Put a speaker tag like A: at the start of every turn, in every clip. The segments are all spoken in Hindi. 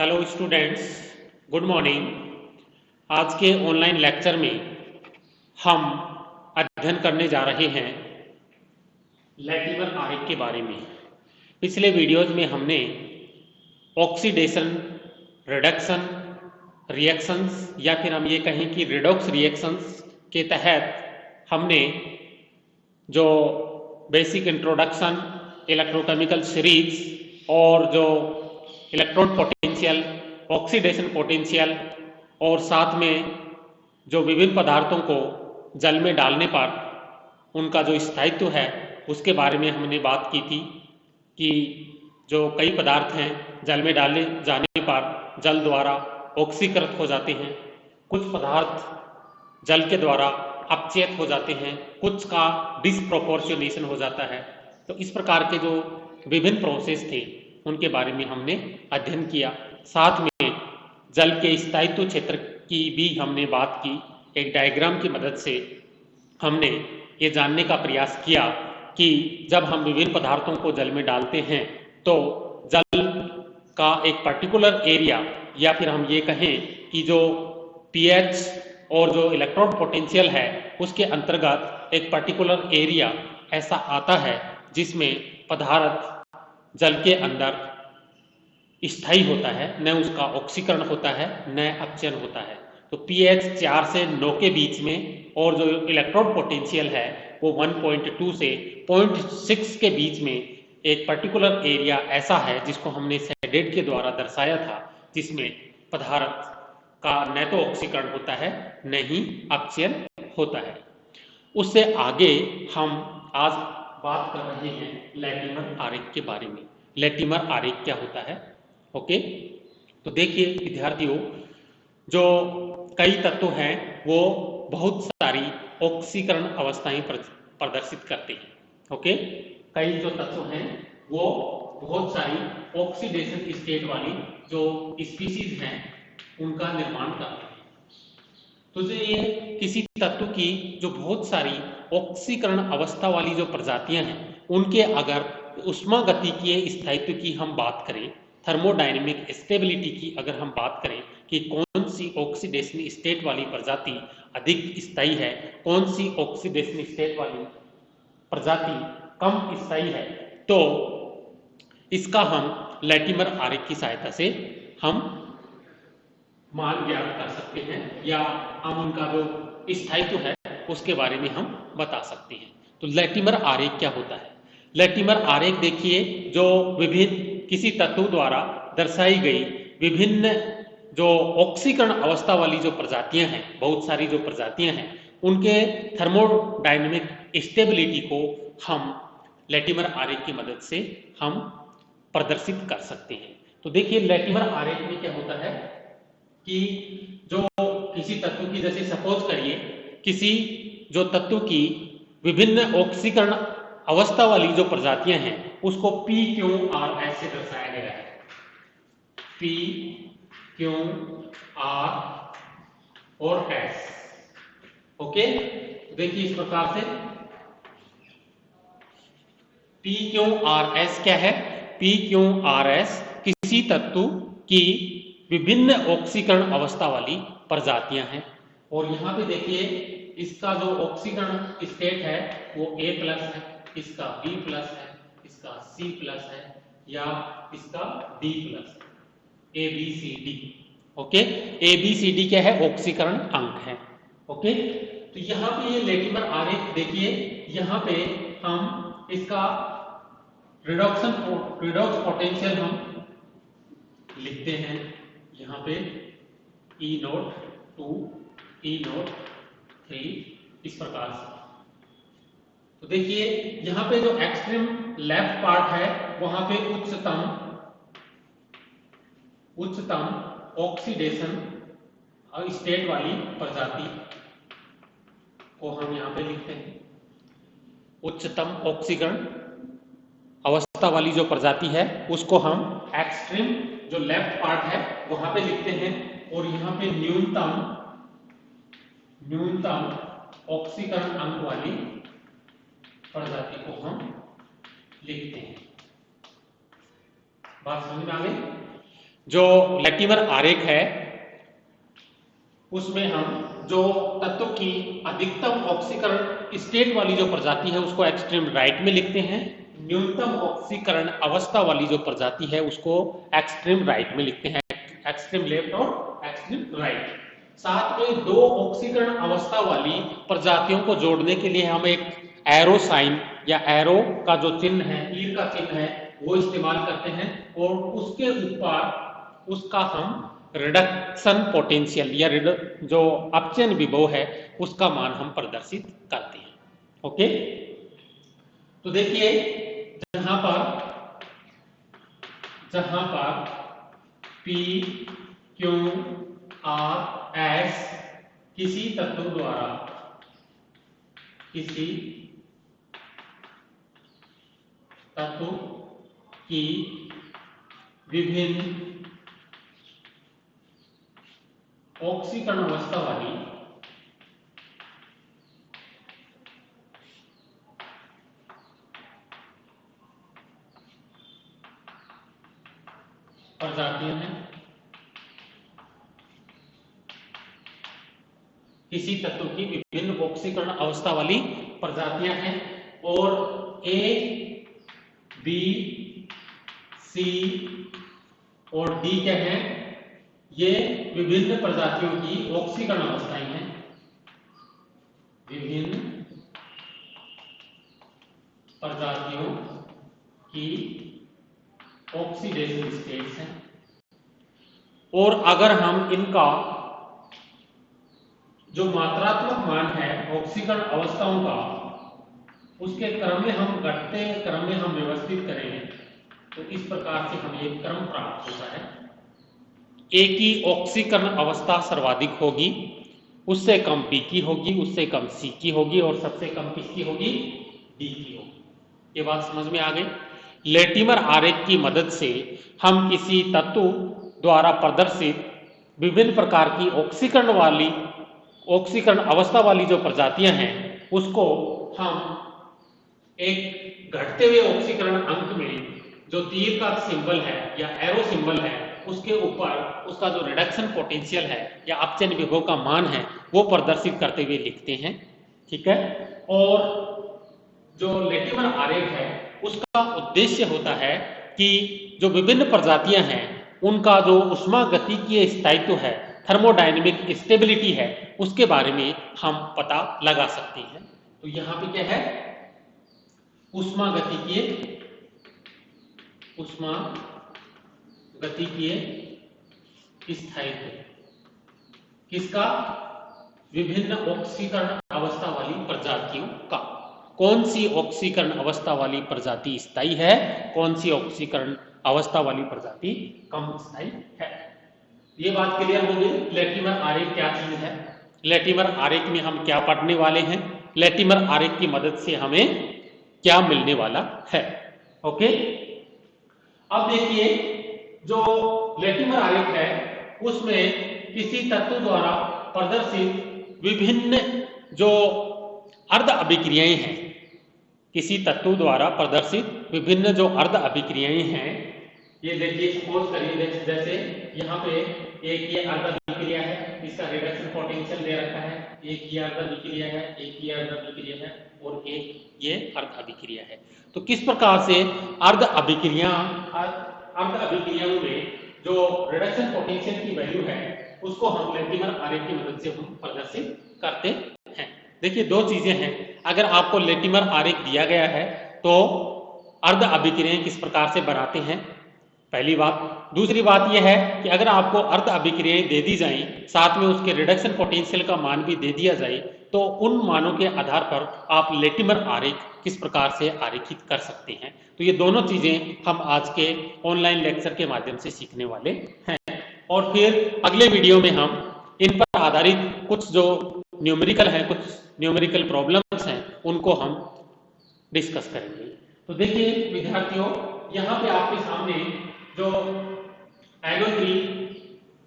A: Hello students, good morning. आज के ऑनलाइन लेक्चर में हम अध्ययन करने जा रहे हैं लैटिमर आरेख के बारे में। पिछले वीडियोज में हमने ऑक्सीडेशन, रिडक्शन रिएक्शंस या फिर हम ये कहें कि रिडॉक्स रिएक्शंस के तहत हमने जो बेसिक इंट्रोडक्शन, इलेक्ट्रोकेमिकल सीरीज और जो इलेक्ट्रॉन पोटेंशियल, ऑक्सीडेशन पोटेंशियल और साथ में जो विभिन्न पदार्थों को जल में डालने पर उनका जो स्थायित्व है उसके बारे में हमने बात की थी कि जो कई पदार्थ हैं जल में डाले जाने पर जल द्वारा ऑक्सीकृत हो जाते हैं, कुछ पदार्थ जल के द्वारा अपचयित हो जाते हैं, कुछ का डिसप्रोपोर्शनेशन हो जाता है। तो इस प्रकार के जो विभिन्न प्रोसेस थे उनके बारे में हमने अध्ययन किया। साथ में जल के स्थायित्व क्षेत्र की भी हमने बात की। एक डायग्राम की मदद से हमने ये जानने का प्रयास किया कि जब हम विभिन्न पदार्थों को जल में डालते हैं तो जल का एक पर्टिकुलर एरिया या फिर हम ये कहें कि जो pH और जो इलेक्ट्रॉन पोटेंशियल है उसके अंतर्गत एक पर्टिकुलर एरिया ऐसा आता है जिसमें पदार्थ जल के अंदर स्थायी होता है, न उसका ऑक्सीकरण होता है न अपचयन होता है। तो pH 4 से 9 के बीच में और जो इलेक्ट्रॉन पोटेंशियल है वो 1.2 से 0.6 के बीच में एक पर्टिकुलर एरिया ऐसा है जिसको हमने सेडेड के द्वारा दर्शाया था, जिसमें पदार्थ का न तो ऑक्सीकरण होता है न ही अपचयन होता है। उससे आगे हम आज बात कर रहे हैं लैटिमर आरेख के बारे में। लैटिमर आरेख क्या होता है? ओके, तो देखिए विद्यार्थियों, जो कई तत्व हैं वो बहुत सारी ऑक्सीकरण अवस्थाएं प्रदर्शित करते हैं। ओके, कई जो तत्व हैं वो बहुत सारी ऑक्सीडेशन स्टेट वाली जो स्पीशीज हैं उनका निर्माण करते हैं। तो जो ये किसी तत्व की जो बहुत सारी ऑक्सीकरण अवस्था वाली जो प्रजातियां हैं उनके अगर उष्मागतिकीय स्थायित्व की हम बात करें, थर्मोडायनेमिक स्टेबिलिटी की अगर हम बात करें कि कौन सी ऑक्सीडेशन स्टेट वाली प्रजाति अधिक स्थायी है, कौन सी ऑक्सीडेशन स्टेट वाली प्रजाति कम स्थायी है, तो इसका हम लैटिमर आरेख की सहायता से हम मान ज्ञात कर सकते हैं या हम उनका जो स्थायित्व है उसके बारे में हम बता सकते हैं। तो लैटिमर आरेख क्या होता है? लैटिमर आरेख देखिए, जो विभिन्न किसी तत्व द्वारा दर्शाई गई विभिन्न जो ऑक्सीकरण अवस्था वाली जो प्रजातियां हैं, बहुत सारी जो प्रजातियां हैं, उनके थर्मोडायनेमिक स्टेबिलिटी को हम लैटिमर आरेख की मदद से हम प्रदर्शित कर सकते हैं। तो देखिए लैटिमर आरेख में क्या होता है कि जो किसी तत्व की, जैसे सपोज करिए किसी जो तत्व की विभिन्न ऑक्सीकरण अवस्था वाली जो प्रजातियां हैं उसको P, Q, R, S से दर्शाया गया है। P, Q, R और S। ओके, देखिए इस प्रकार से P, Q, R, S क्या है? P, Q, R, S किसी तत्व की विभिन्न ऑक्सीकरण अवस्था वाली प्रजातियां हैं। और यहाँ पे देखिए इसका जो ऑक्सीकरण स्टेट है वो A+ है, इसका B+ है, इसका C+ है या इसका D+, A B C D। Okay, A B C D क्या है? ऑक्सीकरण अंक है। ओके, तो यहाँ पे ये लैटिमर आरेख देखिए, यहाँ पे हम इसका रिडॉक्स पोटेंशियल हम लिखते हैं यहाँ पे E0 2, E0 3 इस प्रकार से। तो देखिए यहाँ पे जो एक्सट्रीम लेफ्ट पार्ट है वहां पे उच्चतम ऑक्सीडेशन स्टेट वाली प्रजाति को हम यहाँ पे लिखते हैं। उच्चतम ऑक्सीकरण अवस्था वाली जो प्रजाति है उसको हम एक्सट्रीम जो लेफ्ट पार्ट है वहां पे लिखते हैं और यहाँ पे न्यूनतम ऑक्सीकरण अंक वाली प्रजाति को हम लिखते हैं। बात समझ में आ गई? जो लेटिमर आरेख है उसमें हम जो तत्व की अधिकतम ऑक्सीकरण स्टेट वाली जो प्रजाति है उसको एक्सट्रीम राइट में लिखते हैं, न्यूनतम ऑक्सीकरण अवस्था वाली जो प्रजाति है उसको एक्सट्रीम राइट में लिखते हैं, एक्सट्रीम लेफ्ट और एक्सट्रीम राइट। साथ में दो ऑक्सीकरण अवस्था वाली प्रजातियों को जोड़ने के लिए हम एक एरो साइन या एरो का जो चिन्ह है, तीर का चिन्ह है, वो इस्तेमाल करते हैं और उसके ऊपर उसका हम रिडक्शन पोटेंशियल या जो अपचयन विभव है उसका मान हम प्रदर्शित करते हैं। ओके, तो देखिए जहां पर P Q R S किसी तत्व द्वारा की विभिन्न ऑक्सीकरण अवस्था वाली प्रजातियां हैं, किसी तत्व की विभिन्न ऑक्सीकरण अवस्था वाली प्रजातियां हैं और A, B, C और D क्या है, ये विभिन्न प्रजातियों की ऑक्सीकरण अवस्थाएं हैं, विभिन्न प्रजातियों की ऑक्सीडेशन स्टेट्स हैं। और अगर हम इनका जो मात्रात्मक मान है ऑक्सीकरण अवस्थाओं का उसके क्रम में हम घटते क्रम में हम व्यवस्थित करेंगे तो इस प्रकार से हमें एक क्रम प्राप्त होता है। ए की ऑक्सीकरण अवस्था सर्वाधिक होगी, उससे कम बी की होगी, उससे कम सी की होगी और सबसे कम किसकी होगी, डी की होगी। ये बात समझ में आ गई। लेटिमर आरेख की मदद से हम किसी तत्व द्वारा प्रदर्शित विभिन्न प्रकार की ऑक्सीकरण अवस्था वाली जो प्रजातियां हैं उसको हम एक घटते हुए ऑक्सीकरण अंक में जो तीर का सिंबल है या एरो सिंबल है उसके ऊपर उसका जो रिडक्शन पोटेंशियल है या अपचयन विभव का मान है वो प्रदर्शित करते हुए लिखते हैं। ठीक है, और जो लेटिमर आरेख है उसका उद्देश्य होता है कि जो विभिन्न प्रजातियां हैं उनका जो ऊष्मागतिकीय स्थायित्व है, थर्मोडायनेमिक स्टेबिलिटी है, उसके बारे में हम पता लगा सकते हैं। तो यहां पे क्या है, ऊष्मागतिकीय स्थायित्व किसका, विभिन्न ऑक्सीकरण अवस्था वाली प्रजातियों का। कौन सी ऑक्सीकरण अवस्था वाली प्रजाति स्थायी है, कौन सी ऑक्सीकरण अवस्था वाली प्रजाति कम स्थायी है। ये बात क्लियर हो गई। लेटिमर आरेख क्या चीज है, लेटिमर आरेख में हम क्या पढ़ने वाले हैं, लेटिमर आरेख की मदद से हमें क्या मिलने वाला है। ओके, अब देखिए जो लेटिमर आरेख है उसमें किसी तत्व द्वारा प्रदर्शित विभिन्न जो अर्ध अभिक्रियाएं हैं, किसी तत्व द्वारा प्रदर्शित विभिन्न जो अर्ध अभिक्रियाएं हैं, ये देखिए सपोज करिए जैसे यहाँ पे एक ये अर्ध अभिक्रिया है, इसका रिडक्शन पोटेंशियल दे रखा है, एक ये अर्ध अभिक्रिया है, एक ये अर्ध अभिक्रिया है और एक ये अर्ध अभिक्रिया है। तो किस प्रकार से अर्ध अभिक्रियाओं में जो रिडक्शन पोटेंशियल की वैल्यू है उसको हम लेटिमर आरेख की मदद से हम प्रदर्शित करते हैं। देखिए दो चीजें हैं, अगर आपको लेटिमर आरेख दिया गया है तो अर्ध अभिक्रियाएं किस प्रकार से बनाते हैं, पहली बात। दूसरी बात यह है कि अगर आपको अर्ध अभिक्रियाएं दे दी जाएं, साथ में उसके रिडक्शन पोटेंशियल का मान भी दे दिया जाए, तो उन मानों के आधार पर आप लेटिमर आरेख किस प्रकार से आरेखित कर सकते हैं। तो ये दोनों चीजें हम आज के ऑनलाइन लेक्चर के माध्यम से सीखने वाले हैं और फिर अगले वीडियो में हम इन पर आधारित कुछ जो न्यूमेरिकल हैं, कुछ न्यूमेरिकल प्रॉब्लम्स हैं, उनको हम डिस्कस करेंगे। तो देखिए विद्यार्थियों, यहाँ पे आपके सामने जो NO3,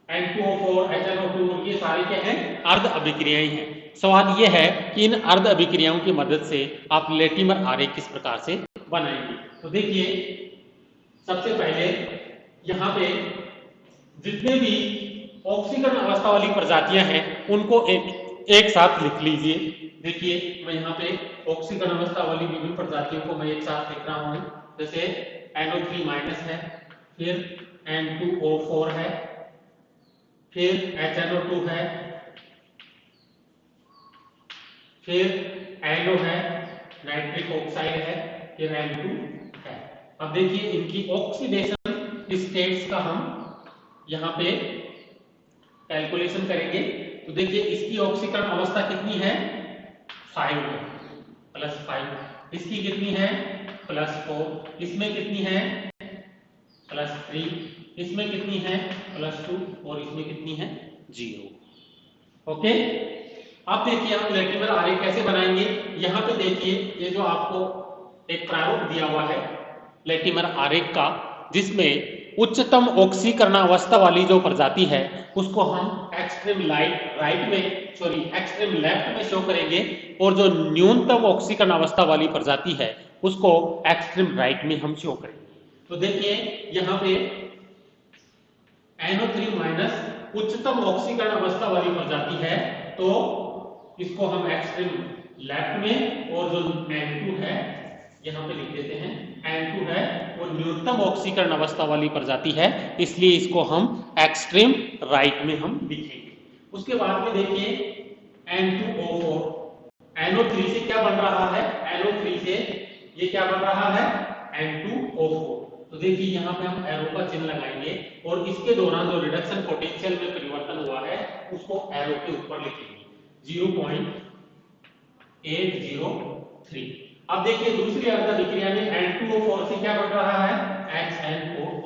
A: N2O4, HNO2 ये सारे क्या हैं, अर्ध अभिक्रियाएं हैं। सवाल ये है कि इन अर्ध अभिक्रियाओं की मदद से आप लेटिमर आरेख किस प्रकार से बनाएंगे। तो देखिए सबसे पहले यहाँ पे जितने भी ऑक्सीकरण अवस्था वाली प्रजातियां हैं उनको एक साथ लिख लीजिए। देखिए मैं यहाँ पे ऑक्सीकरण अवस्था वाली विभिन्न प्रजातियों को मैं एक साथ लिख रहा हूँ। जैसे NO3 माइनस है, फिर N2O4 है, फिर HNO2 है, फिर NO है, नाइट्रिक ऑक्साइड है, फिर N2 है। अब देखिए इनकी ऑक्सीडेशन स्टेट्स का हम यहाँ पे कैलकुलेशन करेंगे। तो देखिए इसकी ऑक्सीकरण अवस्था कितनी है, 5 है, +5। इसकी कितनी है, +4। इसमें कितनी है, +3। इसमें कितनी है, +2। और इसमें कितनी है, 0। ओके। अब देखिए हम लैटिमर आरेख कैसे बनाएंगे। यहाँ पे देखिए ये जो आपको एक प्रारूप दिया हुआ है लैटिमर आरेख का, जिसमें उच्चतम ऑक्सीकरण अवस्था वाली जो प्रजाति है उसको हम एक्सट्रीम राइट में एक्सट्रीम लेफ्ट में शो करेंगे, और जो न्यूनतम ऑक्सीकरण अवस्था वाली प्रजाति है उसको एक्सट्रीम राइट में हम शो करेंगे। तो देखिए यहाँ पे NO3 माइनस उच्चतम ऑक्सीकरण अवस्था वाली प्रजाति है, तो इसको हम एक्सट्रीम लेफ्ट में, और जो N2 है यहाँ पे लिख देते हैं, N2 है वो न्यूनतम ऑक्सीकरण अवस्था वाली प्रजाति है, इसलिए इसको हम एक्सट्रीम राइट में हम लिखेंगे। उसके बाद में देखिए N2O4, NO3 से क्या बन रहा है, NO3 से ये क्या बन रहा है, N2O4। तो देखिए यहाँ पे हम एरो का चिन्ह लगाएंगे, और इसके दौरान जो रिडक्शन पोटेंशियल में परिवर्तन हुआ है उसको एरो के ऊपर लिखेंगे, 0.803। अब देखिए दूसरी अर्ध अभिक्रिया में N2O4 से क्या बन रहा है, HNO2,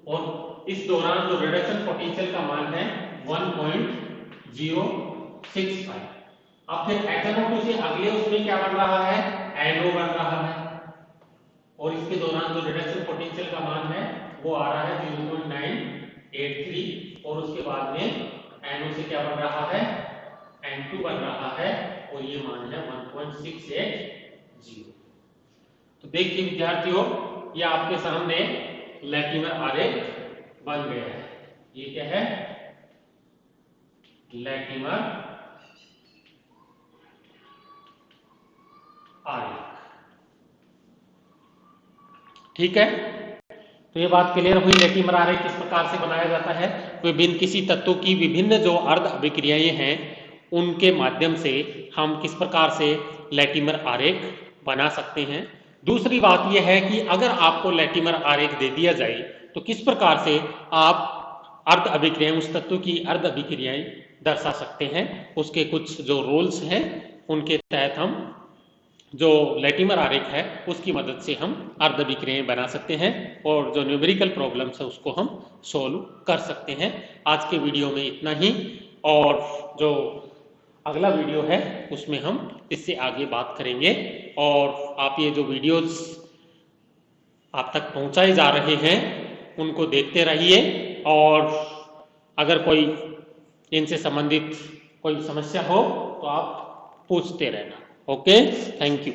A: और इस दौरान जो रिडक्शन पोटेंशियल का मान है 1.065। अब फिर HNO2 से अगले उसमें क्या बन रहा है, NO बन रहा है, और इसके दौरान जो रिडक्शन पोटेंशियल का मान है वो आ रहा है 0.983, और उसके बाद में NO से क्या बन रहा है, N2 बन रहा है, और ये मान है 1.680। तो देखिए विद्यार्थियों ये आपके सामने लैटिमर आरेख बन गया है। ये क्या है, लैटिमर आरेख। ठीक है, तो ये बात क्लियर हुई लैटिमर आरेख किस प्रकार से बनाया जाता है। विभिन्न किसी तत्व की विभिन्न जो अर्ध अभिक्रियाएं हैं उनके माध्यम से हम किस प्रकार से लैटिमर आरेख बना सकते हैं। दूसरी बात यह है कि अगर आपको लैटिमर आरेख दे दिया जाए तो किस प्रकार से आप अर्ध अभिक्रियाएं, उस तत्व की अर्ध अभिक्रियाएं दर्शा सकते हैं। उसके कुछ जो रूल्स हैं उनके तहत हम जो लैटिमर आरेख है उसकी मदद से हम अर्ध अभिक्रियाएं बना सकते हैं, और जो न्यूमेरिकल प्रॉब्लम्स है उसको हम सोल्व कर सकते हैं। आज के वीडियो में इतना ही, और जो अगला वीडियो है उसमें हम इससे आगे बात करेंगे। और आप ये जो वीडियोस आप तक पहुंचाए जा रहे हैं उनको देखते रहिए, और अगर कोई इनसे संबंधित कोई समस्या हो तो आप पूछते रहना। Okay, thank you.